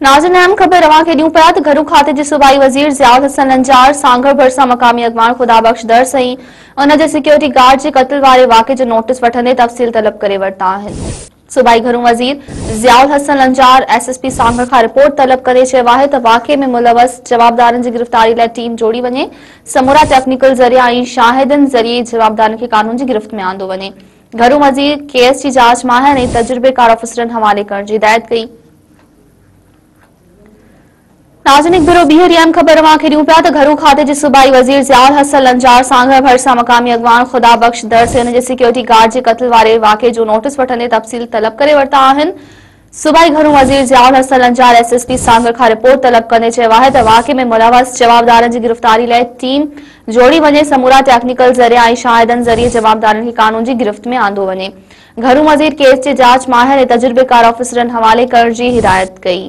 नाज़रीन अहम ख़बर रवां के ॾियूं पिया त घरू खाते जे सूबाई वज़ीर ज़ियाउल हसन लंजार सांगड़ भरिसां मक़ामी अॻवान ख़ुदाबख़्श दर सईं उन जे सिक्योरिटी गार्ड जे क़त्ल वारे वाक़े जो नोटिस वठंदे तफ़सील तलब करे वरिता आहिनि। सूबाई घरू वज़ीर ज़ियाउल हसन लंजार SSP सांगड़ खां रिपोर्ट तलब करे चयो आहे त वाक़े में मुलवस जवाबदारनि जी गिरफ़्तारी लाइ टीम जोड़ी वञे, समूरा टेक्निकल ज़रिया ऐं शाहिदनि ज़रिए जवाबदारनि खे कानून जी गिरफ़्त में आंदो वञे। घरू वज़ीर केस जी जांच माहिर ऐं तजुर्बेकार ऑफिसरनि हवाले करण जी हिदायत कई। नाज़रीन एक भेरो ॿीहर अहम ख़बर खे ॾियूं पिया त घरू खाते जे सूबाई वज़ीर ज़ियाउल हसन लंजार सांगड़ भरिसां मक़ामी अॻवान ख़ुदाबख़्श दर से उन जे सिक्योरिटी गार्ड जे क़त्ल वारे वाक़े जो नोटिस वठंदे तफ़सील तलब करे वरिता आहिनि। सूबाई घरू वज़ीर ज़ियाउल हसन लंजार SSP सांगड़ खां रिपोर्ट तलब कंदे चयो आहे त वाक़े में मुलवस जवाबदारनि जी गिरफ़्तारी लाइ टीम जोड़ी वञे, समूरा टेक्निकल ज़रिया ऐं शाहिदनि ज़रिए जवाबदारनि खे कानून जी गिरफ़्त में आंदो वञे। घरू वज़ीर केस जे जांच माहिर ऐं तजुर्बेकार ऑफिसरनि हवाले करण जी हिदायत कई।